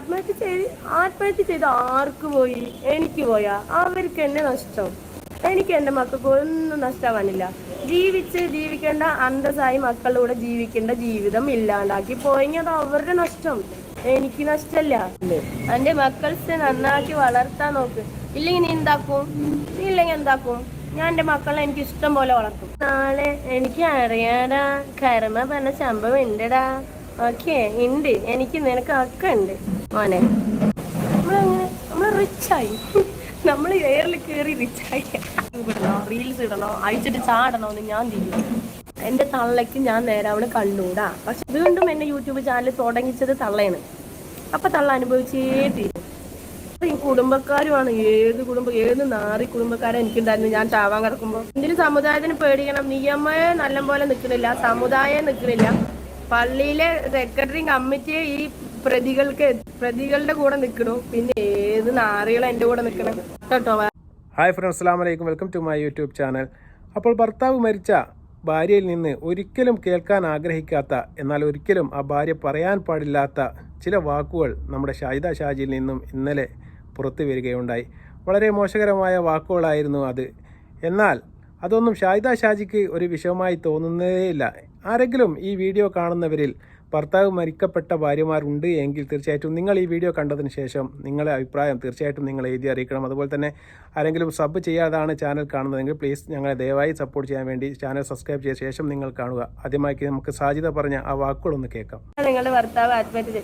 ആത്മഹത്യ ചെയ്ത് ആർക്ക് പോയി? എനിക്ക് പോയാ? അവർക്ക് എന്നെ നഷ്ടം. എനിക്ക് എൻ്റെ മക്കൾക്ക് ഒന്നും നഷ്ടമാവാനില്ല. ജീവിക്കേണ്ട അന്തസ്സായി മക്കളുടെ കൂടെ ജീവിക്കേണ്ട ജീവിതം ഇല്ലാണ്ടാക്കി പോയെങ്കിൽ അത് അവരുടെ നഷ്ടം, എനിക്ക് നഷ്ടമല്ല. എൻ്റെ മക്കൾസ് നന്നാക്കി വളർത്താൻ നോക്ക്. ഇല്ലെങ്കിൽ നീ എന്താക്കും? ഇല്ലെങ്കിൽ എന്താക്കും? ഞാൻ എൻ്റെ മക്കളെ എനിക്ക് ഇഷ്ടം പോലെ വളർത്തും. നാളെ എനിക്ക് അറിയാടാ, കർമ്മ പറഞ്ഞ സംഭവം ഉണ്ടടാ. ഓക്കെ, ഉണ്ട്. എനിക്ക് നിനക്ക് ഒക്കെ ഉണ്ട് മോനെ. നമ്മള് റിച്ചായി, നമ്മൾ എയറിൽ കയറി റിച്ചായി. ഇടണോ, റീൽസ് ഇടണോ, അയച്ചിട്ട് ചാടണോ എന്ന് ഞാൻ തീരും. എൻ്റെ തള്ളയ്ക്ക് ഞാൻ നേരെ അവള് കണ്ടൂടാ. പക്ഷെ വീണ്ടും എന്നെ യൂട്യൂബ് ചാനൽ തുടങ്ങിച്ചത് തള്ളയാണ്. അപ്പൊ തള്ള അനുഭവിച്ചേ തീരും. ഈ കുടുംബക്കാരുമാണ്. ഏത് നാറി കുടുംബക്കാരെ എനിക്കുണ്ടായിരുന്നു ഞാൻ ചാവാൻ കിടക്കുമ്പോ. എന്തിനു സമുദായത്തിന് പേടിക്കണം? നീയമ്മയെ നല്ലപോലെ നിൽക്കണില്ല, സമുദായം നിൽക്കണില്ല, പള്ളിയിലെ സെക്രട്ടറി കമ്മിറ്റിയെ ഈ പ്രതികളുടെ കൂടെ നിൽക്കണു. പിന്നെ ഏത് നാറികളും എൻ്റെ കൂടെ നിൽക്കണം കേട്ടോ. ഹായ് ഫ്രണ്ട്സ്, അസ്സലാമു അലൈക്കും. Welcome to my YouTube channel. അപ്പോൾ ഭർത്താവ് മരിച്ച ഭാര്യയിൽ നിന്ന് ഒരിക്കലും കേൾക്കാൻ ആഗ്രഹിക്കാത്ത, എന്നാൽ ഒരിക്കലും ആ ഭാര്യ പറയാൻ പാടില്ലാത്ത ചില വാക്കുകൾ നമ്മുടെ ഷാഹിദ ഷാജിയിൽ നിന്നും ഇന്നലെ പുറത്തു വരികയുണ്ടായി. വളരെ മോശകരമായ വാക്കുകളായിരുന്നു അത്. എന്നാൽ അതൊന്നും ഷാഹിദ ഷാജിക്ക് ഒരു വിഷയമായി തോന്നുന്നതേയില്ല. ആരെങ്കിലും ഈ വീഡിയോ കാണുന്നവരിൽ ഭർത്താവ് മരിക്കപ്പെട്ട ഭാര്യമാരുണ്ട് എങ്കിൽ തീർച്ചയായിട്ടും നിങ്ങൾ ഈ വീഡിയോ കണ്ടതിന് ശേഷം നിങ്ങളുടെ അഭിപ്രായം തീർച്ചയായിട്ടും നിങ്ങൾ എഴുതി അറിയിക്കണം. അതുപോലെ തന്നെ ആരെങ്കിലും സബ് ചെയ്യാതാണ് ചാനൽ കാണുന്നതെങ്കിൽ പ്ലീസ് ഞങ്ങളെ ദയവായി സപ്പോർട്ട് ചെയ്യാൻ വേണ്ടി ചാനൽ സബ്സ്ക്രൈബ് ചെയ്ത ശേഷം നിങ്ങൾ കാണുക. ആദ്യമായി നമുക്ക് സാജിദ പറഞ്ഞ ആ വാക്കുകളൊന്ന് കേൾക്കാം. നിങ്ങളുടെ ഭർത്താവ് ആത്മഹത്യ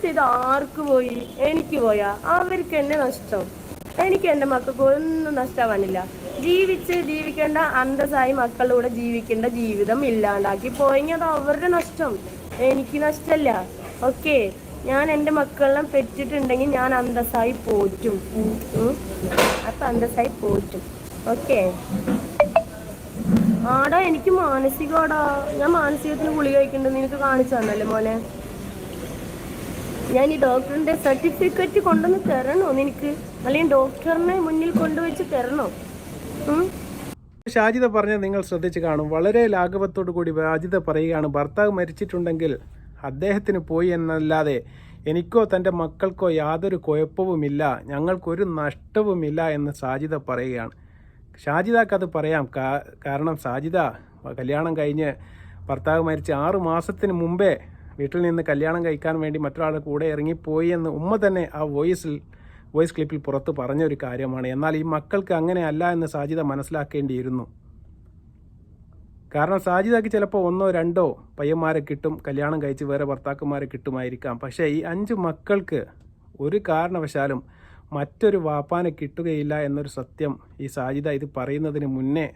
ചെയ്ത് ആർക്ക് പോയി? എനിക്ക് പോയാ? അവർക്ക് എന്നെ നഷ്ടം. എനിക്ക് എൻ്റെ മക്കൾക്ക് ഒന്നും നഷ്ടമാവാനില്ല. ജീവിക്കേണ്ട അന്തസ്സായി മക്കളുടെ കൂടെ ജീവിക്കേണ്ട ജീവിതം ഇല്ലാണ്ടാക്കി പോയെങ്കിൽ അത് അവരുടെ നഷ്ടം, എനിക്ക് നഷ്ടമല്ല. ഓക്കെ, ഞാൻ എൻ്റെ മക്കളെ പെറ്റിട്ടുണ്ടെങ്കിൽ ഞാൻ അന്തസ്സായി പോറ്റും. അന്തസ്സായി പോറ്റും. ഓക്കെ ആടാ, എനിക്ക് മാനസികമാടാ. ഞാൻ മാനസികത്തിന് ഗുളിക കഴിക്കുന്നുണ്ട്, നിനക്ക് കാണിച്ചു തന്നല്ലേ മോനെ. ഞാൻ ഈ ഡോക്ടറിന്റെ സർട്ടിഫിക്കറ്റ് കൊണ്ടുവന്ന് തരണോ നിനക്ക്? അല്ലെങ്കിൽ ഡോക്ടറിനെ മുന്നിൽ കൊണ്ടുവച്ച് തരണോ? ഷാജിദ പറഞ്ഞത് നിങ്ങൾ ശ്രദ്ധിച്ച് കാണും. വളരെ ലാഘവത്തോടു കൂടി ഷാജിദ പറയുകയാണ്, ഭർത്താവ് മരിച്ചിട്ടുണ്ടെങ്കിൽ അദ്ദേഹത്തിന് പോയി എന്നല്ലാതെ എനിക്കോ തൻ്റെ മക്കൾക്കോ യാതൊരു കുഴപ്പവുമില്ല, ഞങ്ങൾക്കൊരു നഷ്ടവുമില്ല എന്ന് ഷാജിദ പറയുകയാണ്. ഷാജിദക്ക് അത് പറയാം. കാരണം ഷാജിദ കല്യാണം കഴിഞ്ഞ് ഭർത്താവ് മരിച്ച് 6 മാസത്തിന് മുമ്പേ വീട്ടിൽ നിന്ന് കല്യാണം കഴിക്കാൻ വേണ്ടി മറ്റൊരാളുടെ കൂടെ ഇറങ്ങിപ്പോയി എന്ന് ഉമ്മ തന്നെ ആ വോയിസ് ക്ലിപ്പിൽ പുറത്ത് പറഞ്ഞൊരു കാര്യമാണ്. എന്നാൽ ഈ മക്കൾക്ക് അങ്ങനെയല്ല എന്ന് സാജിദ മനസ്സിലാക്കേണ്ടിയിരുന്നു. കാരണം സാജിദക്ക് ചിലപ്പോൾ 1 or 2 പയ്യന്മാരെ കിട്ടും, കല്യാണം കഴിച്ച് വേറെ ഭർത്താക്കന്മാരെ കിട്ടുമായിരിക്കാം. പക്ഷേ ഈ 5 മക്കൾക്ക് ഒരു കാരണവശാലും മറ്റൊരു വാപ്പാനെ കിട്ടുകയില്ല എന്നൊരു സത്യം ഈ സാജിദ ഇത് പറയുന്നതിന് മുന്നേ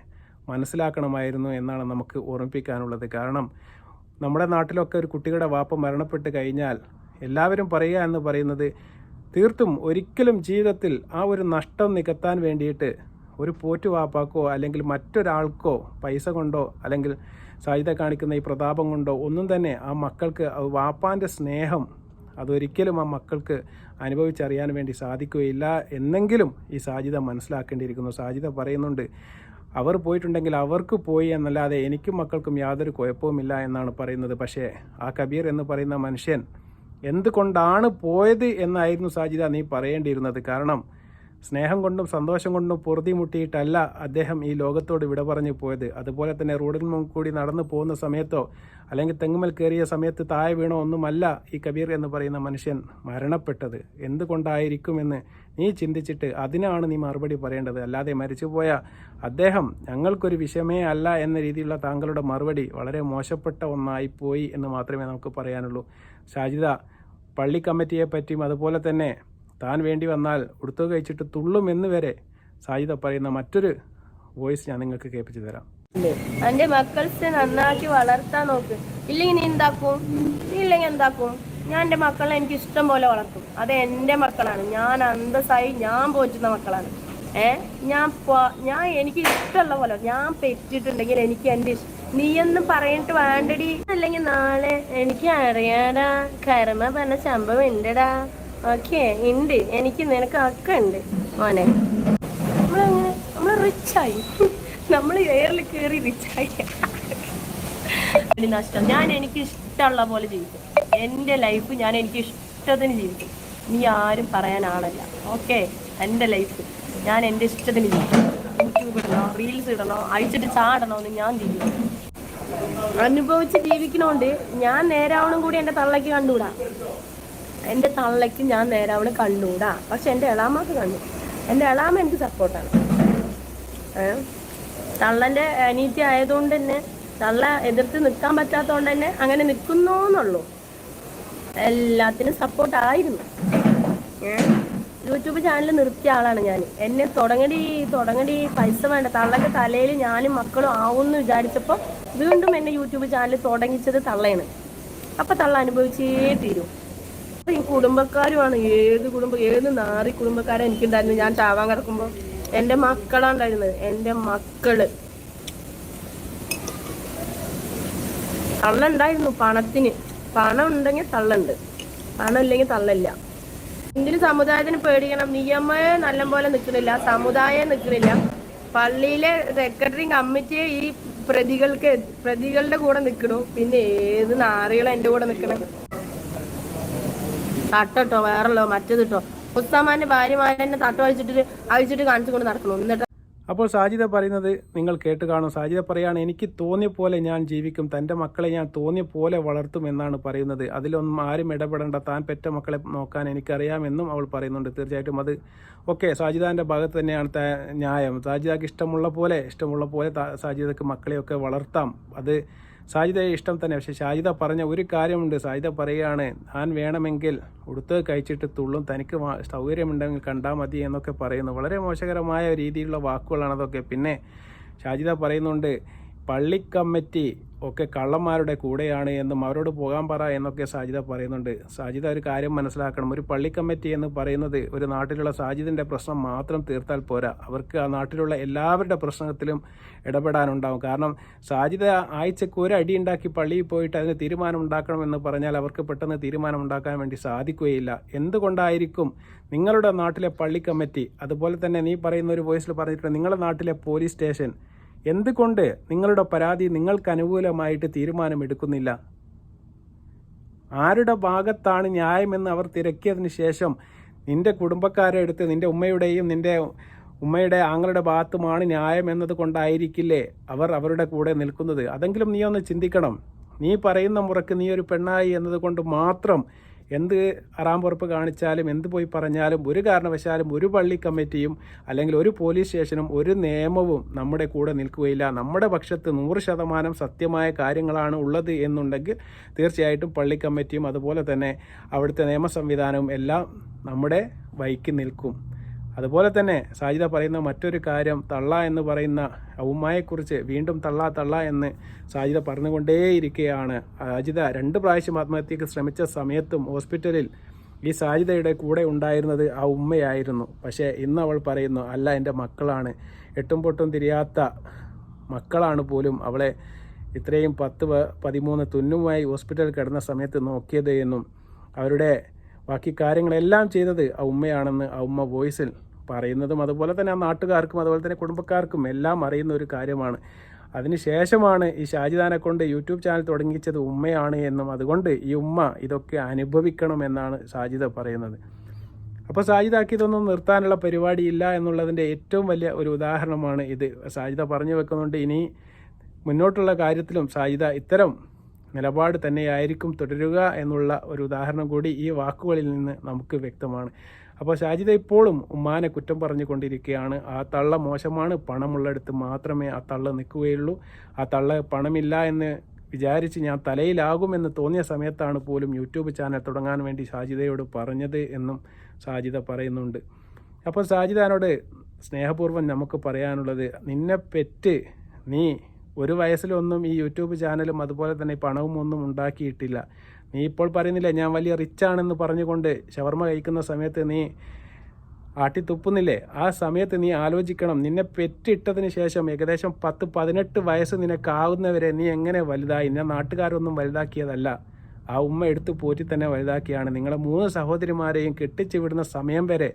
മനസ്സിലാക്കണമായിരുന്നു എന്നാണ് നമുക്ക് ഓർമ്മിപ്പിക്കാനുള്ളത്. കാരണം നമ്മുടെ നാട്ടിലൊക്കെ ഒരു കുട്ടിയുടെ വാപ്പ മരണപ്പെട്ട് കഴിഞ്ഞാൽ എല്ലാവരും പറയുക എന്ന് പറയുന്നത് തീർത്തും ഒരിക്കലും ജീവിതത്തിൽ ആ ഒരു നഷ്ടം നികത്താൻ വേണ്ടിയിട്ട് ഒരു പോറ്റുവാപ്പാക്കോ അല്ലെങ്കിൽ മറ്റൊരാൾക്കോ പൈസ കൊണ്ടോ അല്ലെങ്കിൽ സാധ്യത കാണിക്കുന്ന ഈ പ്രതാപം കൊണ്ടോ ഒന്നും തന്നെ ആ മക്കൾക്ക് വാപ്പാൻ്റെ സ്നേഹം അതൊരിക്കലും ആ മക്കൾക്ക് അനുഭവിച്ചറിയാൻ വേണ്ടി സാധിക്കുകയില്ല എന്നെങ്കിലും ഈ സാജിദ മനസ്സിലാക്കേണ്ടിയിരിക്കുന്നു. സാജിദ പറയുന്നുണ്ട്, അവർ പോയിട്ടുണ്ടെങ്കിൽ അവർക്ക് പോയി എന്നല്ലാതെ എനിക്കും മക്കൾക്കും യാതൊരു കുഴപ്പവുമില്ല എന്നാണ് പറയുന്നത്. പക്ഷേ ആ കബീർ എന്ന് പറയുന്ന മനുഷ്യൻ എന്തുകൊണ്ടാണ് പോയത് എന്നായിരുന്നു സാജിദ നീ പറയേണ്ടിയിരുന്നത്. കാരണം സ്നേഹം കൊണ്ടും സന്തോഷം കൊണ്ടും പൊറുതി മുട്ടിയിട്ടല്ല അദ്ദേഹം ഈ ലോകത്തോട് വിട പറഞ്ഞു പോയത്. അതുപോലെ തന്നെ റോഡിൽ കൂടി നടന്നു പോകുന്ന സമയത്തോ അല്ലെങ്കിൽ തെങ്ങുമേൽ കയറിയ സമയത്ത് താഴെ വീണോ ഒന്നുമല്ല ഈ കബീർ എന്ന് പറയുന്ന മനുഷ്യൻ മരണപ്പെട്ടത്. എന്തുകൊണ്ടായിരിക്കുമെന്ന് നീ ചിന്തിച്ചിട്ട് അതിനാണ് നീ മറുപടി പറയേണ്ടത്. അല്ലാതെ മരിച്ചുപോയ അദ്ദേഹം ഞങ്ങൾക്കൊരു വിഷയമേ അല്ല എന്ന രീതിയിലുള്ള താങ്കളുടെ മറുപടി വളരെ മോശപ്പെട്ട ഒന്നായിപ്പോയി എന്ന് മാത്രമേ നമുക്ക് പറയാനുള്ളൂ. ഷാജിദ പള്ളി കമ്മിറ്റിയെ പറ്റിയും അതുപോലെ തന്നെ താൻ വേണ്ടി വന്നാൽ ഉടുത്തു കഴിച്ചിട്ട് തുള്ളുമെന്ന് വരെ സാജിദ പറയുന്ന മറ്റൊരു വോയിസ് ഞാൻ നിങ്ങൾക്ക് കേൾപ്പിച്ചു തരാം. എന്റെ മക്കൾസ് നന്നാക്കി വളർത്താൻ നോക്ക്. ഇല്ലെങ്കിൽ നീ എന്താക്കും? ഇല്ലെങ്കിൽ എന്താക്കും? ഞാൻ എൻ്റെ മക്കളെ എനിക്ക് ഇഷ്ടം പോലെ വളർത്തും. അത് എൻ്റെ മക്കളാണ്. ഞാൻ അന്തസ്സായി ഞാൻ പോറ്റുന്ന മക്കളാണ്. ഞാൻ എനിക്ക് ഇഷ്ടമുള്ള പോലെ ഞാൻ പെറ്റിട്ടുണ്ടെങ്കിൽ എനിക്ക് എൻ്റെ നീയൊന്നും പറഞ്ഞിട്ട് വേണ്ടടി. അല്ലെങ്കിൽ നാളെ എനിക്ക് അറിയാടാ, കർമ്മ പറഞ്ഞ സംഭവം ഉണ്ടടാ. ഓക്കെ, ഉണ്ട്. എനിക്ക് നിനക്ക് ഒക്കെ ഉണ്ട് മോനെ. നമ്മള് റിച്ചായി, നമ്മൾ എയറിൽ കയറി റിച്ചായി. നഷ്ടം. ഞാൻ എനിക്ക് ഇഷ്ടമുള്ള പോലെ ജീവിക്കും. എൻ്റെ ലൈഫ് ഞാൻ എനിക്ക് ഇഷ്ടത്തിന് ജീവിക്കും. നീ ആരും പറയാൻ ആളല്ല. ഓക്കെ, എൻ്റെ ലൈഫ് ഞാൻ എൻ്റെ ഇഷ്ടത്തിന് ജീവിക്കും. യൂട്യൂബ് ഇടണോ, റീൽസ് ഇടണോ, അഴിച്ചിട്ട് ചാടണോ എന്ന് ഞാൻ ജീവിക്കും. അനുഭവിച്ച് ജീവിക്കണോണ്ട് ഞാൻ നേരാവണം കൂടി എൻ്റെ തള്ളയ്ക്ക് കണ്ടുകൂടാ. എൻ്റെ തള്ളയ്ക്ക് ഞാൻ നേരാവണം കണ്ടുകൂടാ. പക്ഷെ എൻ്റെ എളാമ്മക്ക് കണ്ടു. എൻ്റെ എളാമ്മ എനിക്ക് സപ്പോർട്ടാണ്. തള്ളൻ്റെ അനീതി ആയതുകൊണ്ട് തന്നെ, തള്ള എതിർത്ത് നിൽക്കാൻ പറ്റാത്തതുകൊണ്ട് തന്നെ അങ്ങനെ നിൽക്കുന്നോന്നുള്ളൂ. എല്ലാത്തിനും സപ്പോർട്ടായിരുന്നു. യൂട്യൂബ് ചാനൽ നിർത്തിയ ആളാണ് ഞാൻ. എന്നെ തുടങ്ങടി പൈസ വേണ്ട, തള്ളൻ്റെ തലയിൽ ഞാനും മക്കളും ആവുമെന്ന് വിചാരിച്ചപ്പോൾ വീണ്ടും എന്നെ യൂട്യൂബ് ചാനൽ തുടങ്ങിച്ചത് തള്ളയാണ്. അപ്പം തള്ള അനുഭവിച്ചേ തീരും. അപ്പം ഈ കുടുംബക്കാരുമാണ്, ഏത് നാറി കുടുംബക്കാരെ എനിക്കുണ്ടായിരുന്നു. ഞാൻ ചാവാൻ കിടക്കുമ്പോൾ എൻ്റെ മക്കളാണ് ഉണ്ടായിരുന്നത്. എൻ്റെ മക്കള് തള്ള ഉണ്ടായിരുന്നു. പണത്തിന് പണം ഉണ്ടെങ്കിൽ തള്ളുണ്ട്, പണം ഇല്ലെങ്കിൽ തള്ളില്ല. ഇന്ത്യൻ സമുദായത്തിന് പേടിക്കണം. നിയമയെ നല്ലപോലെ നിൽക്കുന്നില്ല, സമുദായം നിൽക്കുന്നില്ല. പള്ളിയിലെ സെക്രട്ടറി കമ്മിറ്റിയെ ഈ പ്രതികളുടെ കൂടെ നിൽക്കണു. പിന്നെ ഏത് നാറികളും എൻ്റെ കൂടെ നിൽക്കണം. തട്ടോ വേറല്ലോ മറ്റേതിട്ടോ ഉസ്താമാന്റെ ഭാര്യമാരെ തട്ടോ അഴിച്ചിട്ട് കാണിച്ചു കൊണ്ട് നടക്കണു. എന്നിട്ട് അപ്പോൾ സാജിദ പറയുന്നത് നിങ്ങൾ കേട്ട് കാണും. സാജിദ പറയാണ്, എനിക്ക് തോന്നിയ പോലെ ഞാൻ ജീവിക്കും, തൻ്റെ മക്കളെ ഞാൻ തോന്നിയ പോലെ വളർത്തും എന്നാണ് പറയുന്നത്. അതിലൊന്നും ആരും ഇടപെടേണ്ട, താൻ പെറ്റ മക്കളെ നോക്കാൻ എനിക്കറിയാമെന്നും അവൾ പറയുന്നുണ്ട്. തീർച്ചയായിട്ടും അത് ഓക്കെ, സാജിദാൻ്റെ ഭാഗത്ത് തന്നെയാണ് ന്യായം. സാജിദക്ക് ഇഷ്ടമുള്ള പോലെ സാജിദക്ക് മക്കളെയൊക്കെ വളർത്താം. അത് സാജിദയെ ഇഷ്ടം തന്നെ. പക്ഷേ സാജിദ പറഞ്ഞ ഒരു കാര്യമുണ്ട്. സാജിദ പറയുകയാണ്, ഞാൻ വേണമെങ്കിൽ ഉടുത്ത് കഴിച്ചിട്ട് തുള്ളും, തനിക്ക് സൗകര്യമുണ്ടെങ്കിൽ കണ്ടാൽ മതി എന്നൊക്കെ പറയുന്നു. വളരെ മോശകരമായ രീതിയിലുള്ള വാക്കുകളാണ് അതൊക്കെ. പിന്നെ സാജിദ പറയുന്നുണ്ട്, പള്ളി കമ്മിറ്റി ഒക്കെ കള്ളന്മാരുടെ കൂടെയാണ് എന്നും അവരോട് പോകാൻ പറ എന്നൊക്കെ സാജിദ പറയുന്നുണ്ട്. സാജിദ ഒരു കാര്യം മനസ്സിലാക്കണം. ഒരു പള്ളി കമ്മിറ്റി എന്ന് പറയുന്നത് ഒരു നാട്ടിലുള്ള സാജിദിൻ്റെ പ്രശ്നം മാത്രം തീർത്താൽ പോരാ. അവർക്ക് ആ നാട്ടിലുള്ള എല്ലാവരുടെ പ്രശ്നത്തിലും ഇടപെടാനുണ്ടാവും. കാരണം സാജിദ ആഴ്ചക്ക് ഒരു അടി ഉണ്ടാക്കി പള്ളിയിൽ പോയിട്ട് അതിന് തീരുമാനം ഉണ്ടാക്കണമെന്ന് പറഞ്ഞാൽ അവർക്ക് പെട്ടെന്ന് തീരുമാനം ഉണ്ടാക്കാൻ വേണ്ടി സാധിക്കുകയില്ല. എന്തുകൊണ്ടായിരിക്കും നിങ്ങളുടെ നാട്ടിലെ പള്ളി കമ്മിറ്റി, അതുപോലെ തന്നെ നീ പറയുന്ന ഒരു വോയിസിൽ പറഞ്ഞിട്ടുണ്ട് നിങ്ങളുടെ നാട്ടിലെ പോലീസ് സ്റ്റേഷൻ, എന്തുകൊണ്ട് നിങ്ങളുടെ പരാതി നിങ്ങൾക്ക് അനുകൂലമായിട്ട് തീരുമാനമെടുക്കുന്നില്ല? ആരുടെ ഭാഗത്താണ് ന്യായമെന്ന് അവർ തിരക്കിയതിന് ശേഷം നിന്റെ കുടുംബക്കാരെ എടുത്ത് നിന്റെ ഉമ്മയുടെ ആങ്ങളുടെ ഭാഗത്തുമാണ് ന്യായം എന്നത് കൊണ്ടായിരിക്കില്ലേ അവർ അവരുടെ കൂടെ നിൽക്കുന്നത്? അതെങ്കിലും നീ ഒന്ന് ചിന്തിക്കണം. നീ പറയുന്ന മുറക്ക് നീ ഒരു പെണ്ണായി എന്നതുകൊണ്ട് മാത്രം എന്ത് അറാമ്പുറപ്പ് കാണിച്ചാലും എന്ത് പോയി പറഞ്ഞാലും ഒരു കാരണവശാലും ഒരു പള്ളി കമ്മിറ്റിയും അല്ലെങ്കിൽ ഒരു പോലീസ് സ്റ്റേഷനും ഒരു നിയമവും നമ്മുടെ കൂടെ നിൽക്കുകയില്ല. നമ്മുടെ പക്ഷത്ത് 100% സത്യമായ കാര്യങ്ങളാണ് ഉള്ളത് എന്നുണ്ടെങ്കിൽ തീർച്ചയായിട്ടും പള്ളി കമ്മിറ്റിയും അതുപോലെ തന്നെ അവിടുത്തെ നിയമ സംവിധാനവും എല്ലാം നമ്മുടെ വഴിക്ക് നിൽക്കും. അതുപോലെ തന്നെ സാജിദ പറയുന്ന മറ്റൊരു കാര്യം, തള്ള എന്ന് പറയുന്ന ഉമ്മയെക്കുറിച്ച് വീണ്ടും തള്ള എന്ന് സാജിദ പറഞ്ഞുകൊണ്ടേയിരിക്കുകയാണ്. സാജിദ 2 പ്രാവശ്യം ആത്മഹത്യക്ക് ശ്രമിച്ച സമയത്തും ഹോസ്പിറ്റലിൽ ഈ സാജിദയുടെ കൂടെ ഉണ്ടായിരുന്നത് ആ ഉമ്മയായിരുന്നു. പക്ഷേ ഇന്ന് അവൾ പറയുന്നു, അല്ല, എൻ്റെ മക്കളാണ്, എട്ടും പൊട്ടും തിരിയാത്ത മക്കളാണ് പോലും അവളെ ഇത്രയും 10-13 തുന്നുമായി ഹോസ്പിറ്റലിൽ കിടന്ന സമയത്ത് നോക്കിയത് എന്നും അവരുടെ ബാക്കി കാര്യങ്ങളെല്ലാം ചെയ്തത് ആ ഉമ്മയാണെന്ന് ആ ഉമ്മ വോയിസിൽ പറയുന്നതും അതുപോലെ തന്നെ ആ നാട്ടുകാർക്കും അതുപോലെ തന്നെ കുടുംബക്കാർക്കും എല്ലാം അറിയുന്ന ഒരു കാര്യമാണ്. അതിനുശേഷമാണ് ഈ ഷാജിദാനെ കൊണ്ട് യൂട്യൂബ് ചാനൽ തുടങ്ങിച്ചത് ഉമ്മയാണ് എന്നും അതുകൊണ്ട് ഈ ഉമ്മ ഇതൊക്കെ അനുഭവിക്കണമെന്നാണ് സാജിദ പറയുന്നത്. അപ്പോൾ സാജിദാക്ക് ഇതൊന്നും നിർത്താനുള്ള പരിപാടിയില്ല എന്നുള്ളതിൻ്റെ ഏറ്റവും വലിയ ഒരു ഉദാഹരണമാണ് ഇത്. സാജിദ പറഞ്ഞു വെക്കുന്നുണ്ട്, ഇനി മുന്നോട്ടുള്ള കാര്യത്തിലും സാജിദ ഇത്തരം നിലപാട് തന്നെയായിരിക്കും തുടരുക എന്നുള്ള ഒരു ഉദാഹരണം കൂടി ഈ വാക്കുകളിൽ നിന്ന് നമുക്ക് വ്യക്തമാണ്. അപ്പോൾ സാജിദ ഇപ്പോഴും ഉമ്മാനെ കുറ്റം പറഞ്ഞുകൊണ്ടിരിക്കുകയാണ്. ആ തള്ള മോശമാണ്, പണമുള്ളിടത്ത് മാത്രമേ ആ തള്ള നിൽക്കുകയുള്ളൂ, ആ തള്ള പണമില്ല എന്ന് വിചാരിച്ച് ഞാൻ തലയിലാകുമെന്ന് തോന്നിയ സമയത്താണ് പോലും യൂട്യൂബ് ചാനൽ തുടങ്ങാൻ വേണ്ടി സാജിദയോട് പറഞ്ഞത് എന്നും സാജിദ പറയുന്നുണ്ട്. അപ്പോൾ സാജിദാനോട് സ്നേഹപൂർവ്വം നമുക്ക് പറയാനുള്ളത്, നിന്നെ പെറ്റ് നീ 1 വയസ്സിലൊന്നും ഈ യൂട്യൂബ് ചാനലും അതുപോലെ തന്നെ പണവും ഒന്നും ഉണ്ടാക്കിയിട്ടില്ല. നീ ഇപ്പോൾ പറയുന്നില്ലേ ഞാൻ വലിയ റിച്ചാണെന്ന് പറഞ്ഞുകൊണ്ട് ഷവർമ കഴിക്കുന്ന സമയത്ത് നീ ആട്ടിത്തുപ്പുന്നില്ലേ? ആ സമയത്ത് നീ ആലോചിക്കണം, നിന്നെ പെറ്റിട്ടതിന് ശേഷം ഏകദേശം 10-18 വയസ്സ് നിനക്കാവുന്നവരെ നീ എങ്ങനെ വലുതായി? ഞാൻ നാട്ടുകാരൊന്നും വലുതാക്കിയതല്ല, ആ ഉമ്മ എടുത്ത് പോറ്റി തന്നെ വലുതാക്കിയാണ്. നിങ്ങളെ 3 സഹോദരിമാരെയും കെട്ടിച്ചു വിടുന്ന സമയം വരെ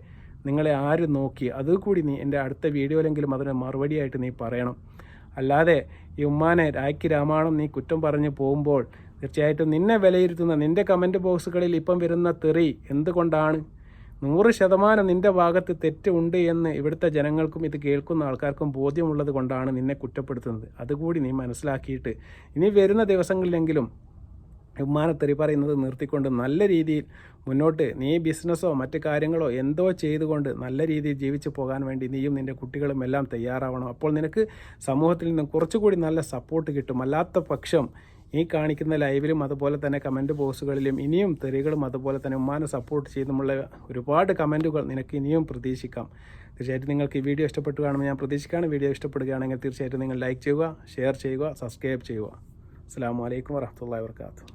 നിങ്ങളെ ആര് നോക്കി? അതുകൂടി നീ എൻ്റെ അടുത്ത വീഡിയോയിലെങ്കിലും അതിന് മറുപടിയായിട്ട് നീ പറയണം. അല്ലാതെ ഈ ഉമ്മാനെ രായ്ക്ക് രാമായണം നീ കുറ്റം പറഞ്ഞ് പോകുമ്പോൾ തീർച്ചയായിട്ടും നിന്നെ വിലയിരുത്തുന്ന നിൻ്റെ കമൻറ്റ് ബോക്സുകളിൽ ഇപ്പം വരുന്ന തെറി എന്തുകൊണ്ടാണ്? 100% നിൻ്റെ ഭാഗത്ത് തെറ്റുണ്ട് എന്ന് ഇവിടുത്തെ ജനങ്ങൾക്കും ഇത് കേൾക്കുന്ന ആൾക്കാർക്കും ബോധ്യമുള്ളത് കൊണ്ടാണ് നിന്നെ കുറ്റപ്പെടുത്തുന്നത്. അതുകൂടി നീ മനസ്സിലാക്കിയിട്ട് ഇനി വരുന്ന ദിവസങ്ങളിലെങ്കിലും ഉമ്മാനെത്തെറി പറയുന്നത് നിർത്തിക്കൊണ്ട് നല്ല രീതിയിൽ മുന്നോട്ട് നീ ബിസിനസ്സോ മറ്റു കാര്യങ്ങളോ എന്തോ ചെയ്തുകൊണ്ട് നല്ല രീതിയിൽ ജീവിച്ചു പോകാൻ വേണ്ടി നീയും നിൻ്റെ കുട്ടികളും എല്ലാം തയ്യാറാവണം. അപ്പോൾ നിനക്ക് സമൂഹത്തിൽ നിന്നും കുറച്ചുകൂടി നല്ല സപ്പോർട്ട് കിട്ടും. അല്ലാത്ത പക്ഷം ഈ കാണിക്കുന്ന ലൈവിലും അതുപോലെ തന്നെ കമൻറ്റ് ബോക്സുകളിലും ഇനിയും തെറികളും അതുപോലെ തന്നെ ഉമ്മാനെ സപ്പോർട്ട് ചെയ്തുമുള്ള ഒരുപാട് കമൻറ്റുകൾ നിനക്ക് ഇനിയും പ്രതീക്ഷിക്കാം. തീർച്ചയായിട്ടും നിങ്ങൾക്ക് ഈ വീഡിയോ ഇഷ്ടപ്പെട്ടു കാണുമ്പോൾ ഞാൻ പ്രതീക്ഷിക്കുകയാണ്. വീഡിയോ ഇഷ്ടപ്പെടുകയാണെങ്കിൽ തീർച്ചയായിട്ടും നിങ്ങൾ ലൈക്ക് ചെയ്യുക, ഷെയർ ചെയ്യുക, സബ്സ്ക്രൈബ് ചെയ്യുക. അസ്സലാമു അലൈക്കും വറഹ്മത്തുള്ളാഹി വബറകാതുഹു.